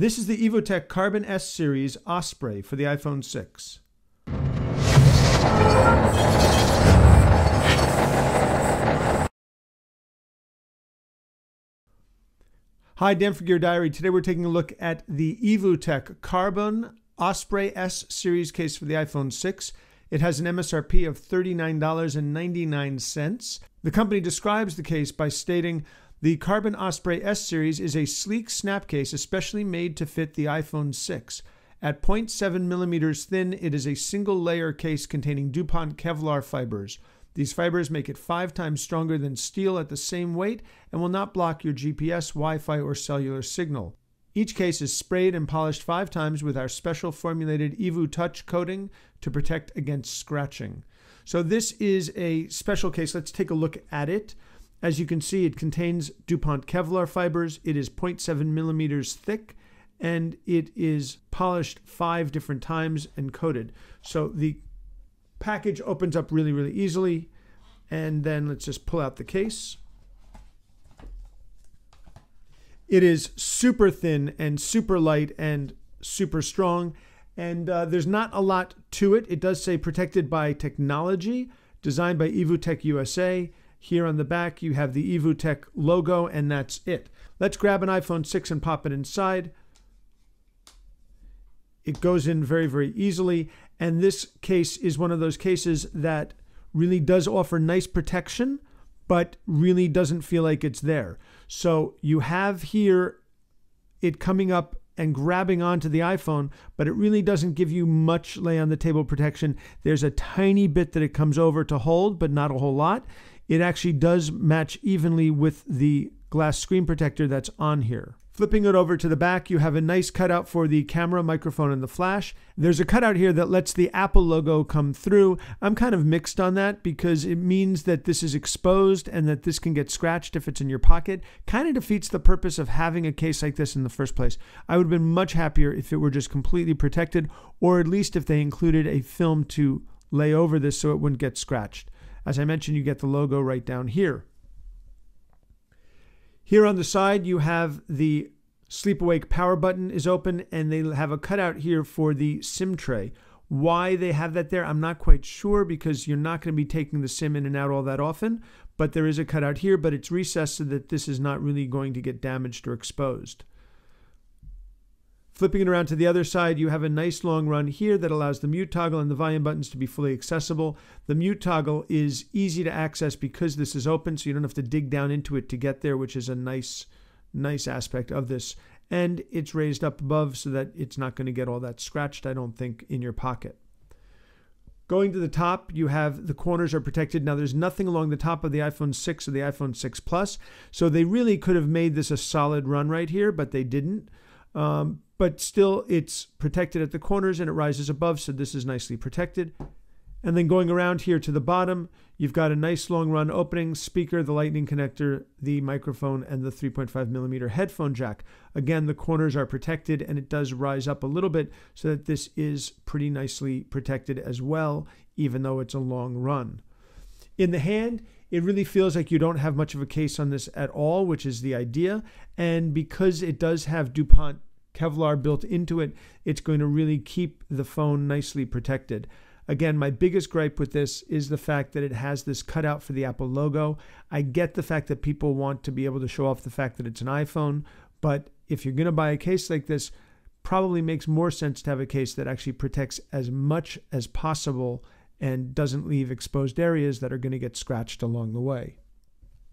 This is the Evutec Karbon S Series Osprey for the iPhone 6. Hi, Dan from Gear Diary. Today we're taking a look at the Evutec Karbon Osprey S Series case for the iPhone 6. It has an MSRP of $39.99. The company describes the case by stating, the Karbon Osprey S Series is a sleek snap case especially made to fit the iPhone 6. At 0.7 millimeters thin, it is a single-layer case containing DuPont Kevlar fibers. These fibers make it 5 times stronger than steel at the same weight and will not block your GPS, Wi-Fi, or cellular signal. Each case is sprayed and polished 5 times with our special formulated Evutec coating to protect against scratching. So this is a special case. Let's take a look at it. As you can see, it contains DuPont Kevlar fibers. It is 0.7 millimeters thick, and it is polished 5 different times and coated. So the package opens up really, really easily. And then let's just pull out the case. It is super thin and super light and super strong. And there's not a lot to it. It does say protected by technology, designed by Evutec USA. Here on the back, you have the Evutec logo, and that's it. Let's grab an iPhone 6 and pop it inside. It goes in very, very easily. And this case is one of those cases that really does offer nice protection, but really doesn't feel like it's there. So you have here it coming up and grabbing onto the iPhone, but it really doesn't give you much lay on the table protection. There's a tiny bit that it comes over to hold, but not a whole lot. It actually does match evenly with the glass screen protector that's on here. Flipping it over to the back, you have a nice cutout for the camera, microphone, and the flash. There's a cutout here that lets the Apple logo come through. I'm kind of mixed on that because it means that this is exposed and that this can get scratched if it's in your pocket. Kind of defeats the purpose of having a case like this in the first place. I would have been much happier if it were just completely protected, or at least if they included a film to lay over this so it wouldn't get scratched. As I mentioned, you get the logo right down here. Here on the side, you have the sleep awake power button is open, and they have a cutout here for the SIM tray. Why they have that there, I'm not quite sure, because you're not going to be taking the SIM in and out all that often, but there is a cutout here, but it's recessed so that this is not really going to get damaged or exposed. Flipping it around to the other side, you have a nice long run here that allows the mute toggle and the volume buttons to be fully accessible. The mute toggle is easy to access because this is open, so you don't have to dig down into it to get there, which is a nice aspect of this. And it's raised up above so that it's not going to get all that scratched, I don't think, in your pocket. Going to the top, you have the corners are protected. Now, there's nothing along the top of the iPhone 6 or the iPhone 6 Plus, so they really could have made this a solid run right here, but they didn't. But still, it's protected at the corners and it rises above, so this is nicely protected. And then going around here to the bottom, you've got a nice long run opening, speaker, the lightning connector, the microphone, and the 3.5 millimeter headphone jack. Again, the corners are protected and it does rise up a little bit so that this is pretty nicely protected as well, even though it's a long run. In the hand, it really feels like you don't have much of a case on this at all, which is the idea. And because it does have DuPont Kevlar built into it, it's going to really keep the phone nicely protected. Again, my biggest gripe with this is the fact that it has this cutout for the Apple logo. I get the fact that people want to be able to show off the fact that it's an iPhone, but if you're going to buy a case like this, probably makes more sense to have a case that actually protects as much as possible and doesn't leave exposed areas that are going to get scratched along the way.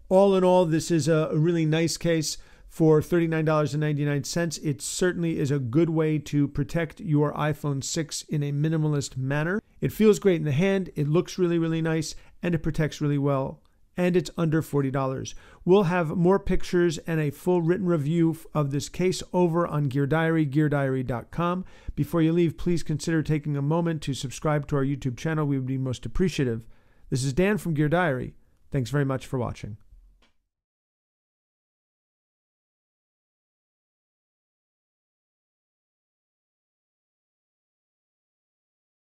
All in all, this is a really nice case. For $39.99, it certainly is a good way to protect your iPhone 6 in a minimalist manner. It feels great in the hand, it looks really, really nice, and it protects really well. And it's under $40. We'll have more pictures and a full written review of this case over on Gear Diary, geardiary.com. Before you leave, please consider taking a moment to subscribe to our YouTube channel. We would be most appreciative. This is Dan from Gear Diary. Thanks very much for watching.